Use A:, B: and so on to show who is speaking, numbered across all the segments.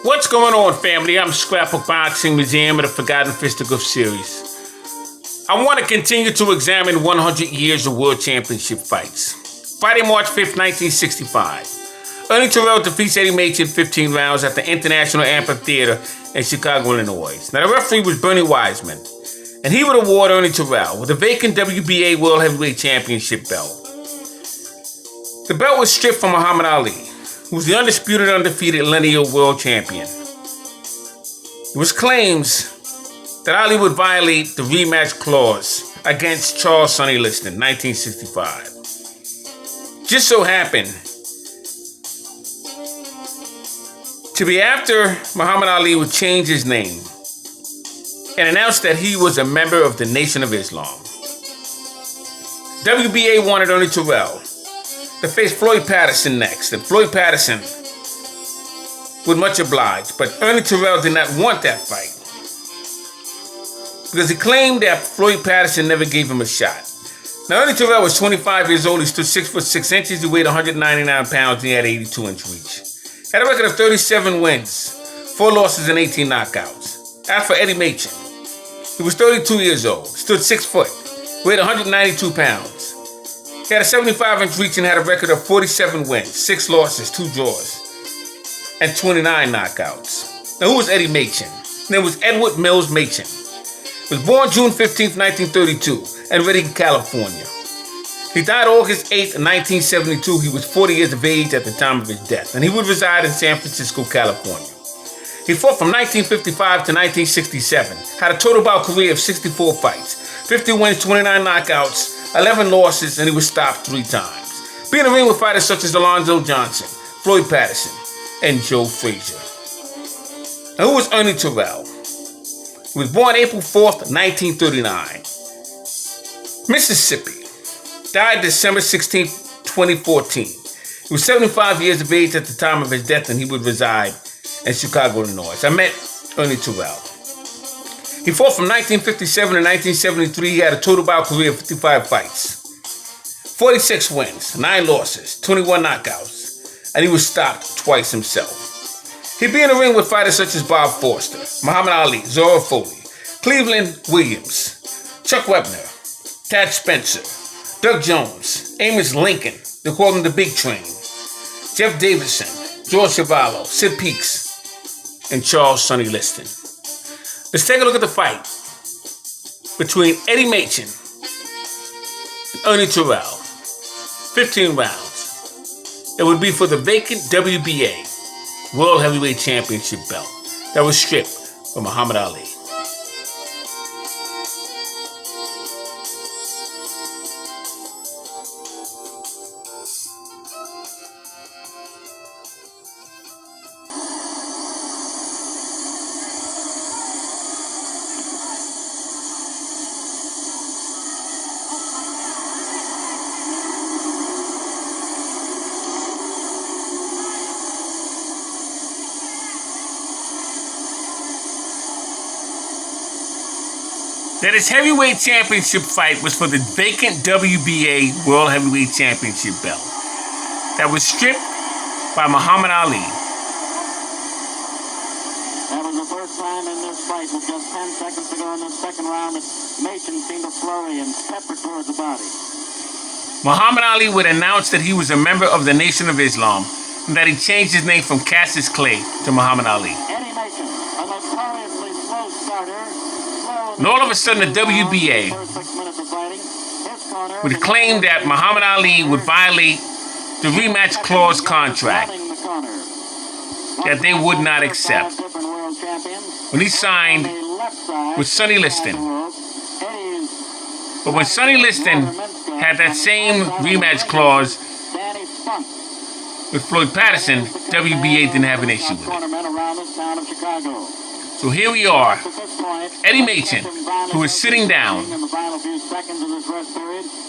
A: What's going on, family? I'm Scrapbook Boxing Museum of the Forgotten Fisticuffs series. I want to continue to examine 100 years of World Championship fights. Friday, March 5th, 1965. Ernie Terrell defeats Eddie Machen 15 rounds at the International Amphitheater in Chicago, Illinois. Now, the referee was Bernie Wiseman, and he would award Ernie Terrell with a vacant WBA World Heavyweight Championship belt. The belt was stripped from Muhammad Ali, who was the undisputed, undefeated lineal world champion. There was claims that Ali would violate the rematch clause against Charles Sonny Liston, 1965. Just so happened to be after Muhammad Ali would change his name and announce that he was a member of the Nation of Islam. WBA wanted Ernie Terrell to face Floyd Patterson next, and Floyd Patterson would much oblige, but Ernie Terrell did not want that fight because he claimed that Floyd Patterson never gave him a shot. Now, Ernie Terrell was 25 years old. He stood 6 foot 6 inches. He weighed 199 pounds, and he had 82-inch reach. Had a record of 37 wins, 4 losses, and 18 knockouts. As for Eddie Machen, he was 32 years old, stood 6 foot, weighed 192 pounds. He had a 75-inch reach and had a record of 47 wins, 6 losses, 2 draws, and 29 knockouts. Now, who was Eddie Machen? His name was Edward Mills Machen. He was born June 15, 1932, in Redding, California. He died August 8, 1972. He was 40 years of age at the time of his death, and he would reside in San Francisco, California. He fought from 1955 to 1967, had a total bout career of 64 fights, 50 wins, 29 knockouts, 11 losses, and he was stopped 3 times. Being in the ring with fighters such as Alonzo Johnson, Floyd Patterson, and Joe Frazier. Now, who was Ernie Terrell? He was born April 4th, 1939. Mississippi. Died December 16th, 2014. He was 75 years of age at the time of his death, and he would reside in Chicago, Illinois. I met Ernie Terrell. He fought from 1957 to 1973. He had a total bout career of 55 fights, 46 wins, 9 losses, 21 knockouts, and he was stopped twice himself. He'd be in the ring with fighters such as Bob Foster, Muhammad Ali, Zora Foley, Cleveland Williams, Chuck Webner, Tad Spencer, Doug Jones, Amos Lincoln, they called him the Big Train, Jeff Davidson, George Chuvalo, Sid Peaks, and Charles Sonny Liston. Let's take a look at the fight between Eddie Machen and Ernie Terrell. 15 rounds. It would be for the vacant WBA World Heavyweight Championship belt that was stripped from Muhammad Ali. That his heavyweight championship fight was for the vacant WBA World Heavyweight Championship belt that was stripped by Muhammad Ali.
B: That was the first time in this fight with just 10 seconds to go in the second round that Machen seemed to flurry and pepper towards the body.
A: Muhammad Ali would announce that he was a member of the Nation of Islam and that he changed his name from Cassius Clay to Muhammad Ali.
B: Eddie Machen, a notoriously slow starter,
A: and all of a sudden, the WBA would claim that Muhammad Ali would violate the rematch clause contract that they would not accept when he signed with Sonny Liston. But when Sonny Liston had that same rematch clause with Floyd Patterson, WBA didn't have an issue with it. So here we are, Eddie Machen, who is sitting down,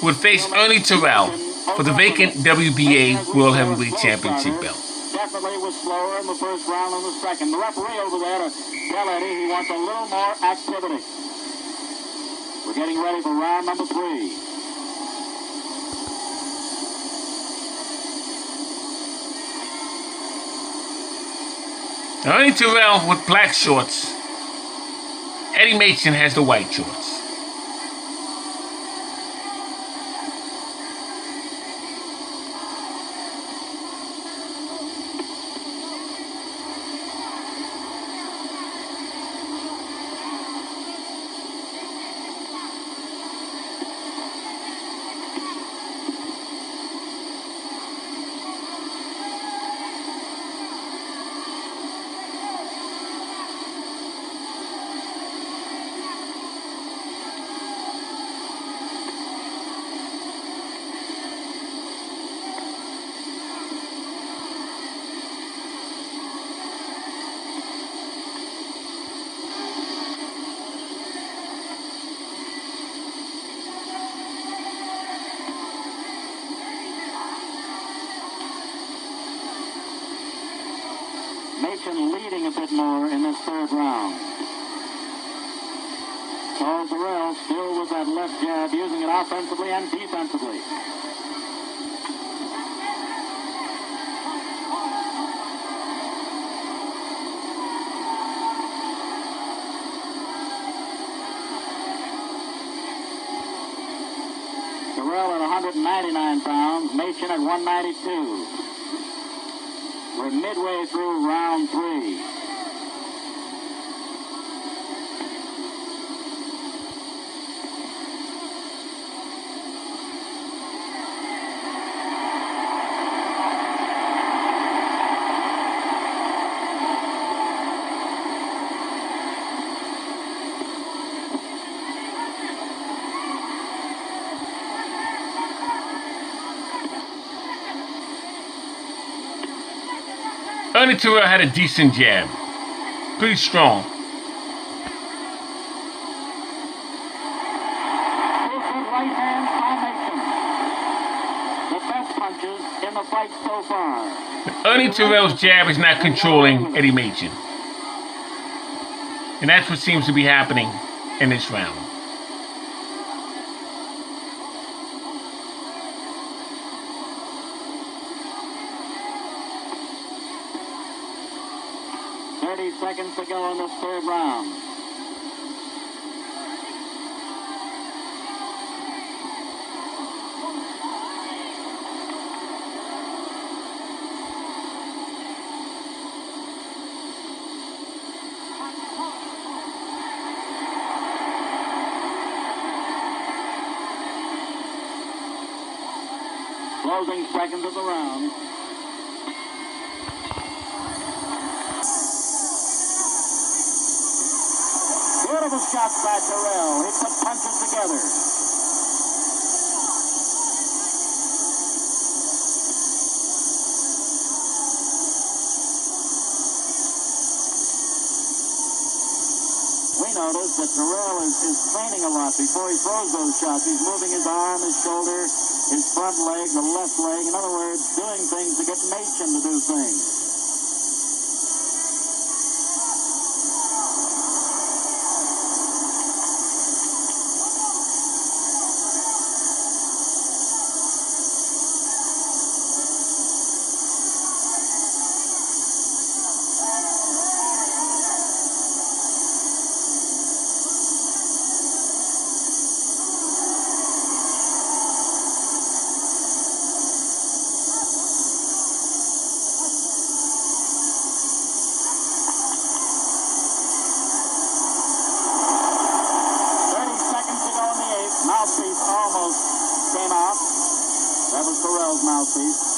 A: would face Ernie Terrell for the vacant WBA World Heavyweight Championship belt.
B: Definitely was slower in the first round than the second. The referee over there to tell Eddie he wants a little more activity. We're getting ready for round number 3.
A: Ernie Terrell with black shorts. Eddie Machen has the white shorts.
B: Machen leading a bit more in this third round. Terrell still with that left jab, using it offensively and defensively. Terrell at 199 pounds, Machen at 192. We're midway through round 3.
A: Ernie Terrell had a decent jab. Pretty strong.
B: Right hand by Machen. The best punches in the fight so far.
A: Ernie Terrell's jab is not controlling Eddie Machen. And that's what seems to be happening in this round.
B: Seconds to go in this third round. Closing seconds of the round. Beautiful shots by Terrell. He put punches together. We notice that Terrell is training a lot before he throws those shots. He's moving his arm, his shoulder, his front leg, the left leg. In other words, doing things to get Machen to do things. Mouthpiece almost came off. That was Terrell's mouthpiece.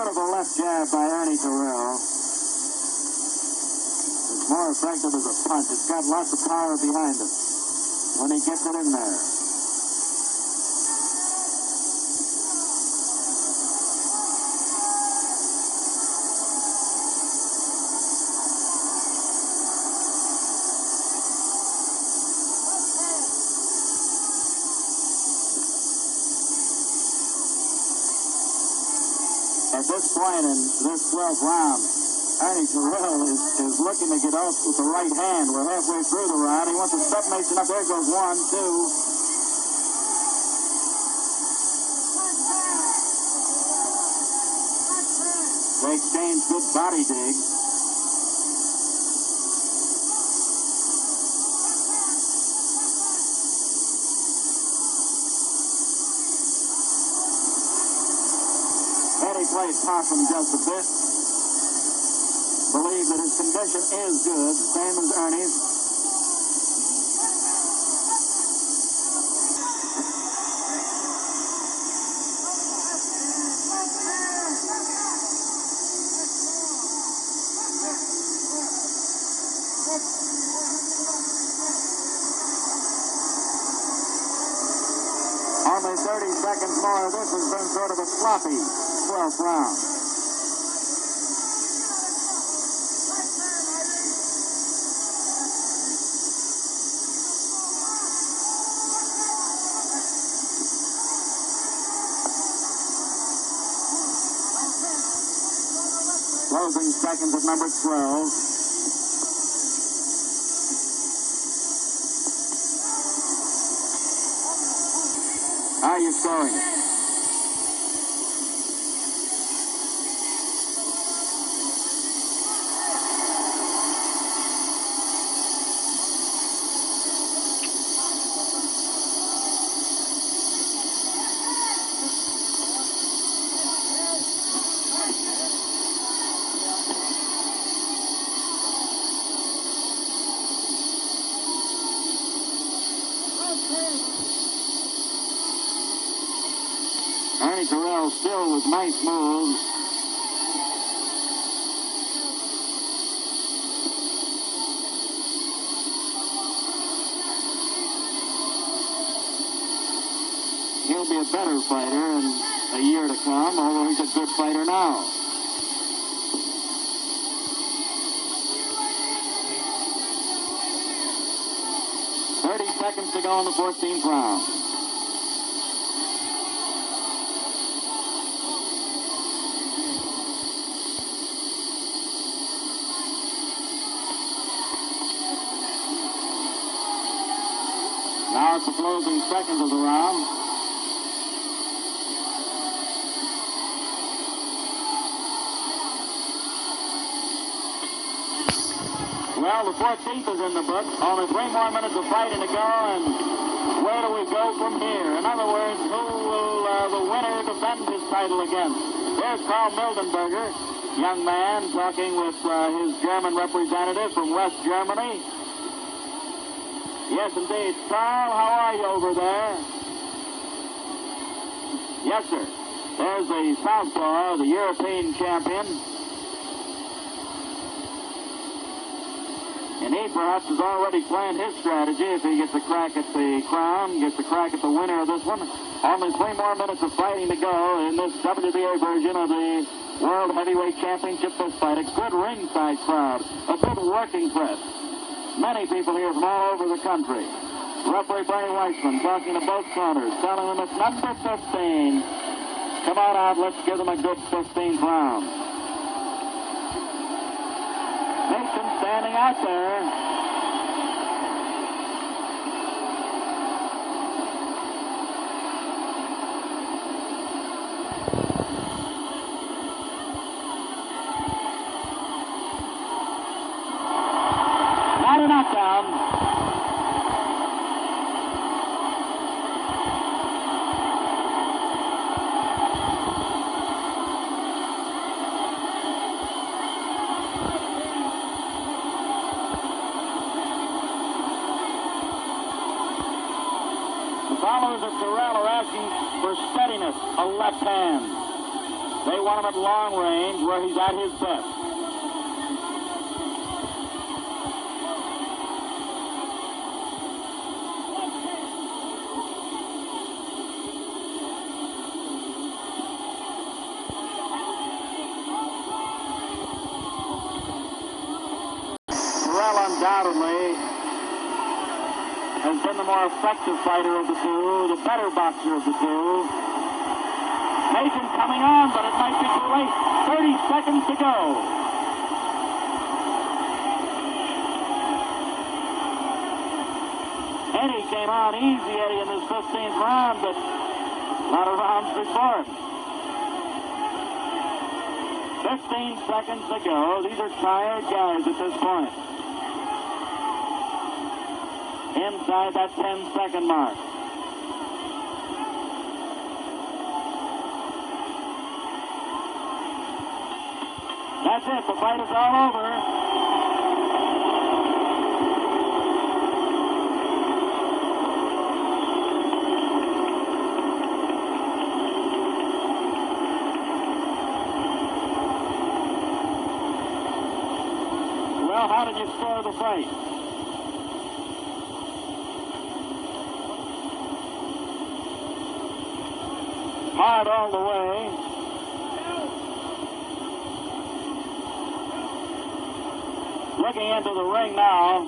B: Beautiful left jab by Ernie Terrell. It's more effective as a punch. It's got lots of power behind it when he gets it in there. At this point in this 12th round, Ernie Terrell is looking to get off with the right hand. We're halfway through the round. He wants a submission up. There goes one, two. They exchange good body digs. Eddie played possum just a bit. Believe that his condition is good, same as Ernie's. Only 30 seconds more. This has been sort of a sloppy 12th round. Closing seconds at number 12. How are you scoring it? Ernie Terrell still with nice moves. He'll be a better fighter in a year to come, although he's a good fighter now. Seconds to go in the 14th round. Now it's the closing seconds of the round. Well, the 14th is in the book. Only 3 more minutes of fighting to go, and where do we go from here? In other words, who will the winner defend his title against? There's Carl Mildenberger, young man, talking with his German representative from West Germany. Yes, indeed. Carl, how are you over there? Yes, sir. There's the southpaw, the European champion. And he perhaps has already planned his strategy if he gets a crack at the crown, gets a crack at the winner of this one. Only 3 more minutes of fighting to go in this WBA version of the World Heavyweight Championship fist fight. A good ringside crowd, a good working press. Many people here from all over the country. Referee Bernie Weissman talking to both corners, telling them it's number 15. Come on out, let's give them a good 15th round. Machen standing out there. Not a knockdown. The followers of Terrell are asking for steadiness, a left hand. They want him at long range where he's at his best. Terrell undoubtedly has been the more effective fighter of the two, the better boxer of the two. Machen coming on, but it might be too late. 30 seconds to go. Eddie came on easy, Eddie, in this 15th round, but a lot of rounds before it. 15 seconds to go. These are tired guys at this point. Inside that 10-second mark. That's it. The fight is all over. Well, how did you score the fight? Hard all the way. Looking into the ring now,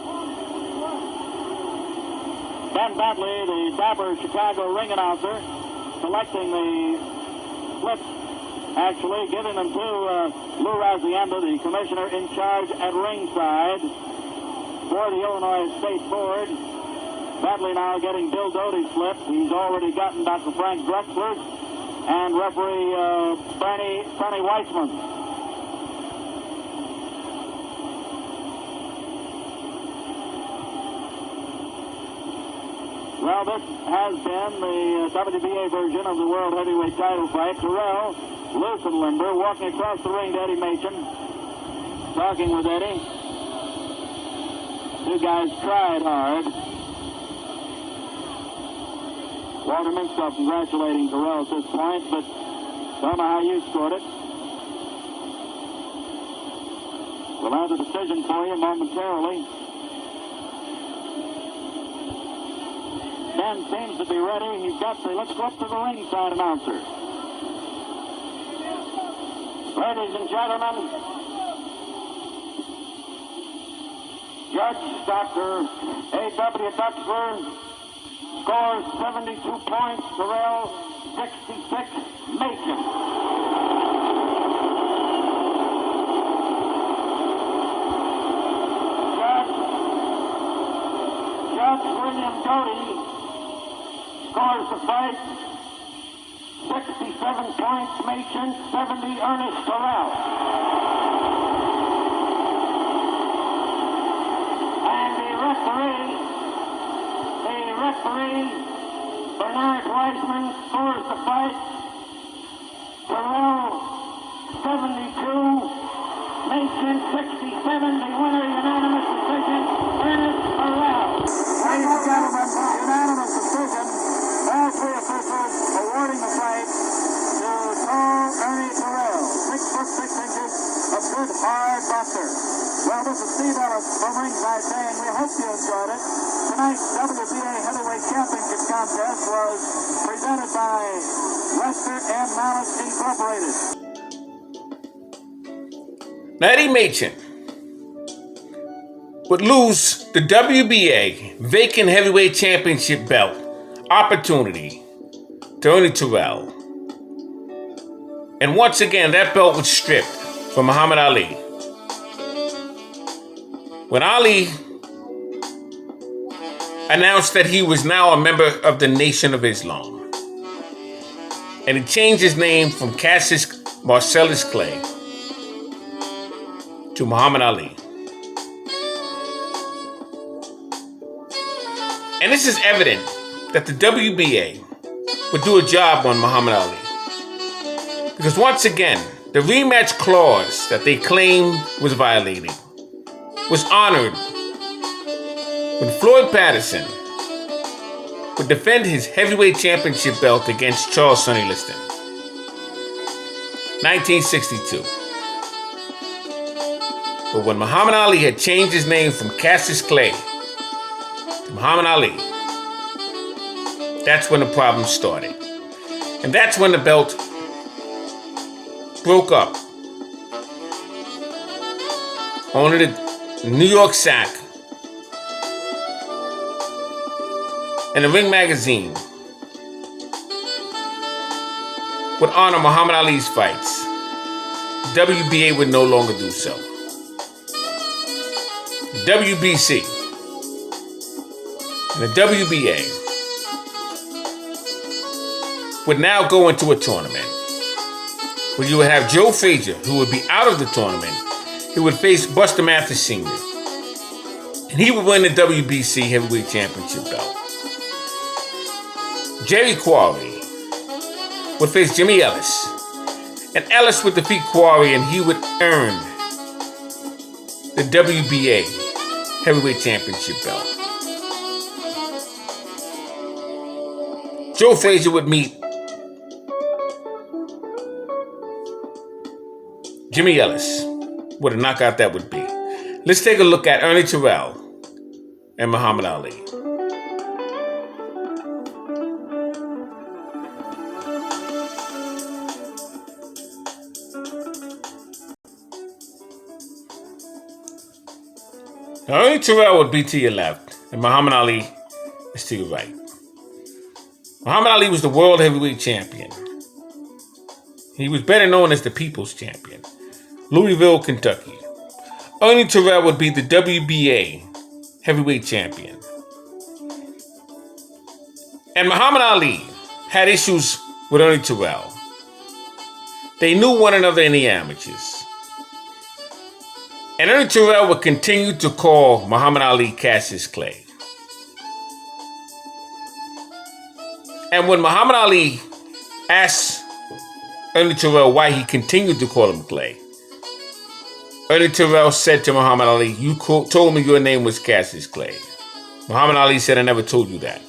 B: Ben Bentley, the dapper Chicago ring announcer, selecting the splits, actually giving them to Lou Razienda, the commissioner in charge at ringside for the Illinois State Board. Bentley now getting Bill Doty's slip. He's already gotten Dr. Frank Drexler's and referee Bernie Weissman. Well, this has been the WBA version of the World Heavyweight title fight. Terrell, loose and limber, walking across the ring to Eddie Machen, talking with Eddie. Two guys tried hard. Walter Minskoff congratulating Terrell at this point, but don't know how you scored it. We'll have the decision for you momentarily. Ben seems to be ready. He's got the, let's go up to the ringside announcer. Ladies and gentlemen, Judge Dr. A.W. Duxler scores 72 points. Terrell, 66. Machen. Judge William Doty scores the fight, 67 points, Machen, 70, Ernest Terrell. And the referee, Bernard Weissman, scores the fight, Terrell, 72, Machen, 67, the winner, unanimous decision, Ernest Terrell. Ladies and gentlemen, unanimous decision. All three officials awarding the fight to tall Ernie Terrell, 6 foot 6 inches, a good hard boxer. Well, this is Steve Ellis from ringside saying we hope you enjoyed it. Tonight's WBA Heavyweight Championship contest was presented by Lester and Malice Incorporated.
A: Now, Eddie Machen would lose the WBA vacant heavyweight championship belt opportunity to Ernie Terrell. And once again, that belt was stripped from Muhammad Ali. When Ali announced that he was now a member of the Nation of Islam, and he changed his name from Cassius Marcellus Clay to Muhammad Ali. And this is evident that the WBA would do a job on Muhammad Ali. Because once again, the rematch clause that they claimed was violated was honored when Floyd Patterson would defend his heavyweight championship belt against Charles Sonny Liston. 1962. But when Muhammad Ali had changed his name from Cassius Clay to Muhammad Ali, that's when the problem started. And that's when the belt broke up. Only the New York Sack and the Ring magazine would honor Muhammad Ali's fights. WBA would no longer do so. The WBC and the WBA would now go into a tournament where you would have Joe Frazier, who would be out of the tournament. He would face Buster Mathis Sr. And he would win the WBC Heavyweight Championship belt. Jerry Quarry would face Jimmy Ellis. And Ellis would defeat Quarry and he would earn the WBA Heavyweight Championship belt. Joe Frazier would meet Jimmy Ellis. What a knockout that would be. Let's take a look at Ernie Terrell and Muhammad Ali. Now, Ernie Terrell would be to your left, and Muhammad Ali is to your right. Muhammad Ali was the world heavyweight champion. He was better known as the People's Champion. Louisville, Kentucky. Ernie Terrell would be the WBA heavyweight champion. And Muhammad Ali had issues with Ernie Terrell. They knew one another in the amateurs. And Ernie Terrell would continue to call Muhammad Ali Cassius Clay. And when Muhammad Ali asked Ernie Terrell why he continued to call him Clay, Ernie Terrell said to Muhammad Ali, "You told me your name was Cassius Clay." Muhammad Ali said, "I never told you that."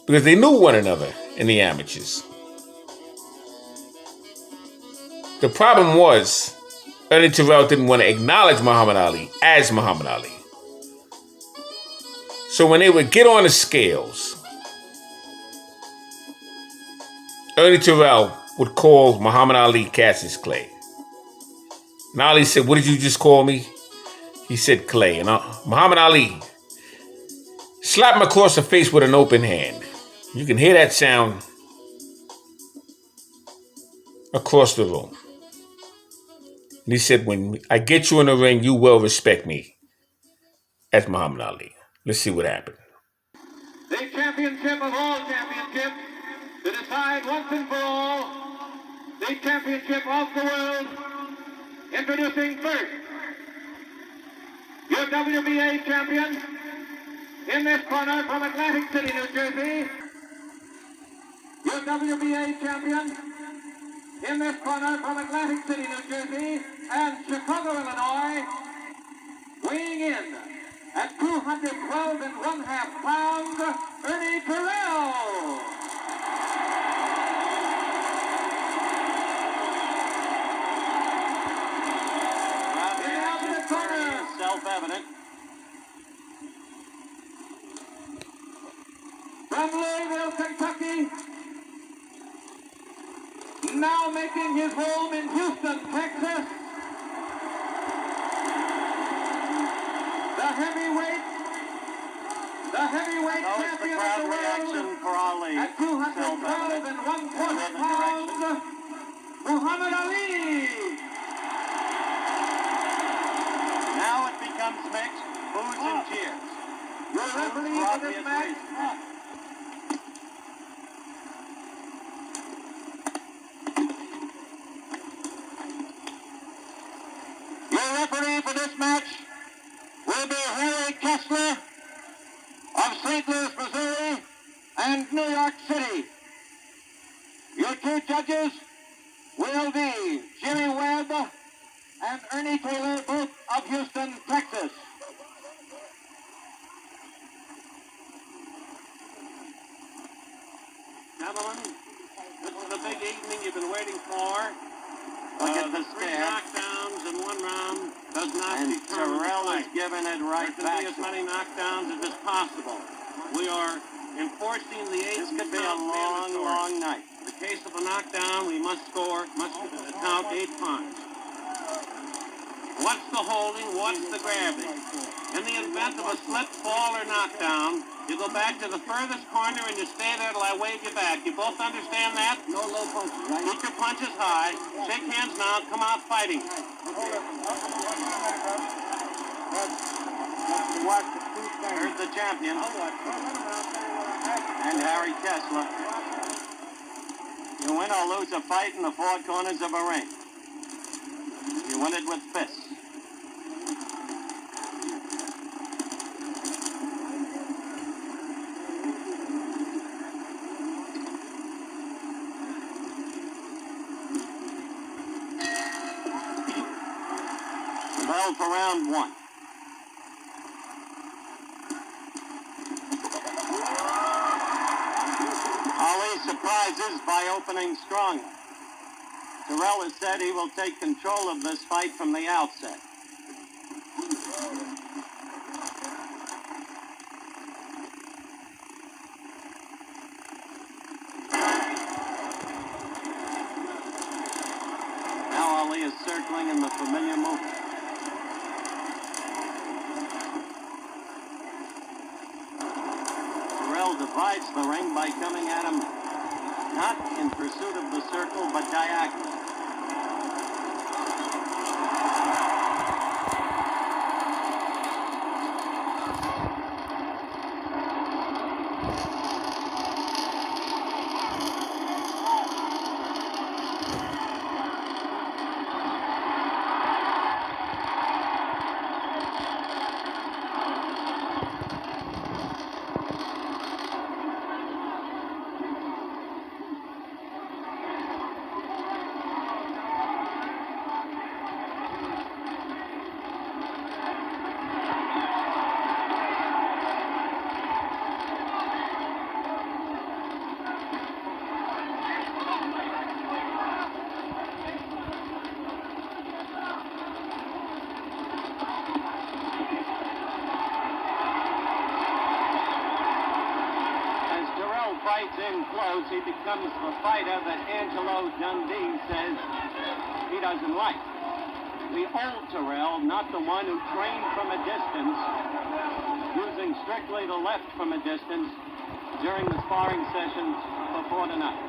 A: Because they knew one another in the amateurs. The problem was, Ernie Terrell didn't want to acknowledge Muhammad Ali as Muhammad Ali. So when they would get on the scales, Ernie Terrell would call Muhammad Ali Cassius Clay. And Ali said, "What did you just call me?" He said, "Clay." And Muhammad Ali slapped him across the face with an open hand. You can hear that sound across the room. And he said, "When I get you in the ring, you will respect me as Muhammad Ali." Let's see what happened.
B: The championship of all championships, to decide once and for all the championship of the world. Introducing first, your WBA champion in this corner from Atlantic City, New Jersey. Your WBA champion in this corner from Atlantic City, New Jersey, and Chicago, Illinois, weighing in at 212 1/2 pounds, Ernie Terrell. Self-evident. From Louisville, Kentucky, now making his home in Houston, Texas, the heavyweight champion of the world for Ali. At 212 1/4 pounds, Muhammad Ali. Now it becomes mixed, boos and cheers. Your referee for this match, will be Harry Kessler of St. Louis, Missouri, and New York City. Your two judges will be Jimmy Webb and Ernie Taylor, both of Houston, Texas. Gentlemen, this is the big evening you've been waiting
C: waiting for.
B: Look at the
C: three
B: stare.
C: knockdowns in one round does not
B: And
C: determine
B: Terrell
C: the
B: is
C: fight.
B: giving it right
C: There
B: back
C: can be as
B: to
C: many
B: him.
C: knockdowns as is possible. We are enforcing the
B: This
C: 8
B: could be a
C: count
B: long,
C: mandatory.
B: long night.
C: In the case of a knockdown, we must count 8 points. What's the holding? What's the grabbing? In the event of a slip, fall, or knockdown, you go back to the furthest corner and you stay there till I wave you back. You both understand that?
B: No low punches, right?
C: Keep your punches high. Shake hands now. Come out fighting.
B: Here's the champion. And Harry Kessler. You win or lose a fight in the four corners of a ring. You win it with fists. Bell for round 1. Ali surprises by opening strong. Terrell has said he will take control of this fight from the outset. Now Ali is circling in the familiar movement. Terrell divides the ring by coming at him not in pursuit of the circle, but diagonal. Fights in close, he becomes the fighter that Angelo Dundee says he doesn't like. The old Terrell, not the one who trained from a distance, using strictly the left from a distance during the sparring sessions before tonight.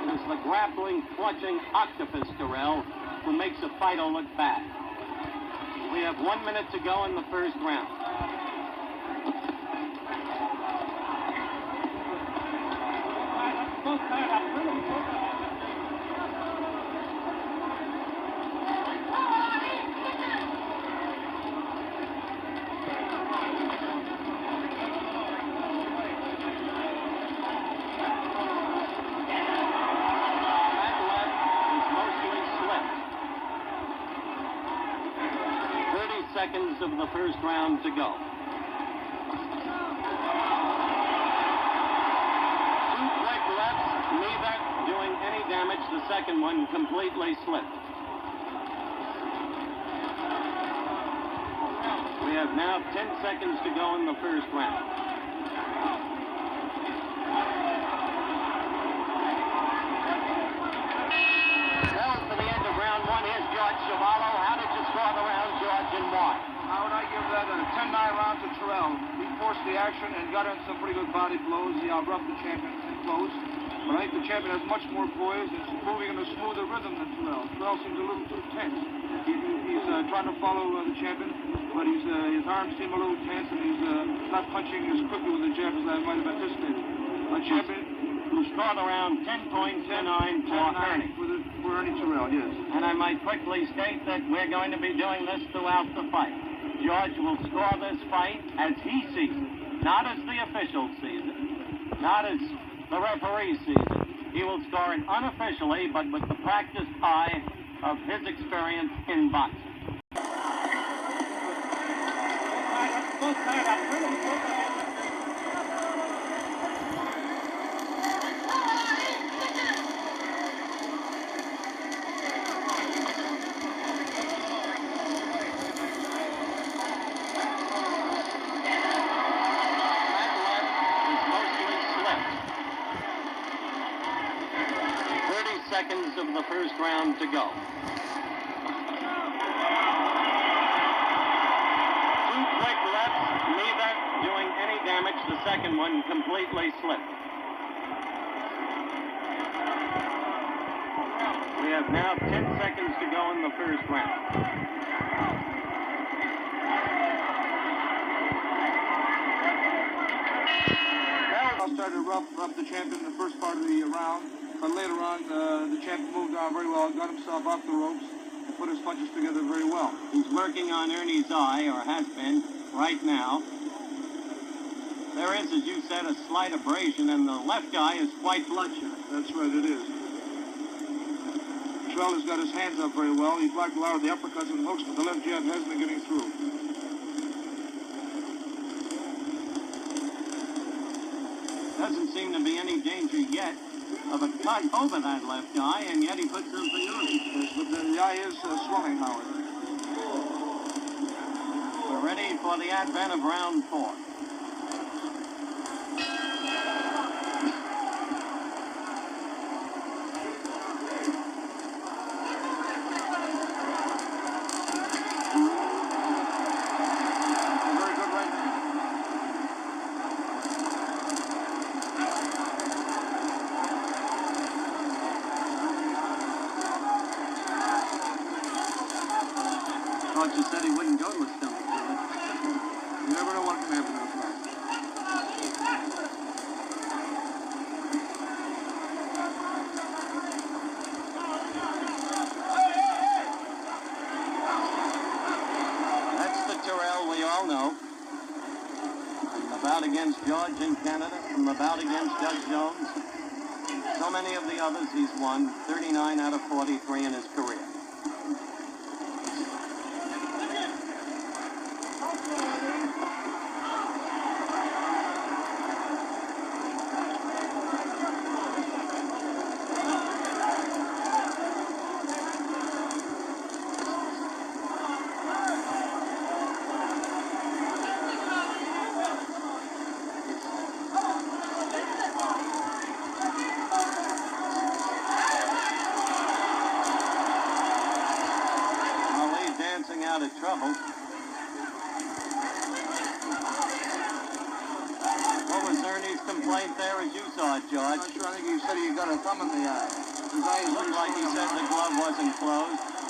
B: It is the grappling, clutching octopus Terrell who makes a fighter look bad. We have 1 minute to go in the first round. Seconds of the first round to go. 2 quick lefts, neither doing any damage. The second one completely slipped. We have now 10 seconds to go in the first round. Well, for the end of round 1, here's George Chavallo. How did you score the round, George, and why?
D: How would I give that a 10-9 round to Terrell? He forced the action and got in some pretty good body blows. He roughed the champion in close. But I think the champion has much more poise and is moving in a smoother rhythm than Terrell. Terrell seems a little too tense. He's trying to follow the champion, but his arms seem a little tense, and he's not punching as quickly with the jab as I might have anticipated. My champion,
B: who scored around 10 points to 9 for Ernie.
D: For Ernie Terrell, yes.
B: And I might quickly state that we're going to be doing this throughout the fight. George will score this fight as he sees it, not as the officials sees it, not as the referee sees it. He will score it unofficially, but with the practiced eye of his experience in boxing.
C: seconds of the first round to go. Two quick lefts, neither doing any damage. The second one completely slipped. We have now 10 seconds to go in the first round.
D: Started to rough up the champion in the first part of the round, but later on the champion moved on very well, got himself off the ropes, and put his punches together very well.
C: He's working on Ernie's eye, or has been, right now. There is, as you said, a slight abrasion, and the left eye is quite bloodshot.
D: That's right, it is. Terrell has got his hands up very well. He blocked a lot of the uppercuts and hooks, but the left jab hasn't been getting through.
C: Doesn't seem to be any danger yet of a cut over that left eye, and yet he put something on it.
D: Yes, but the eye is swelling, however.
C: We're ready for the advent of round 4. Thought you said he wouldn't go to his stomach.
D: You never know what can happen in a fight.
C: That's the Terrell we all know. From the bout against George in Canada, from the bout against Judge Jones. So many of the others he's won, 39 out of 43 in his career. Out of trouble. What was Ernie's complaint there as you saw it, George?
D: I'm not sure. I think he said he got a thumb in the eye. His eye is
C: Looked like he said the glove wasn't closed.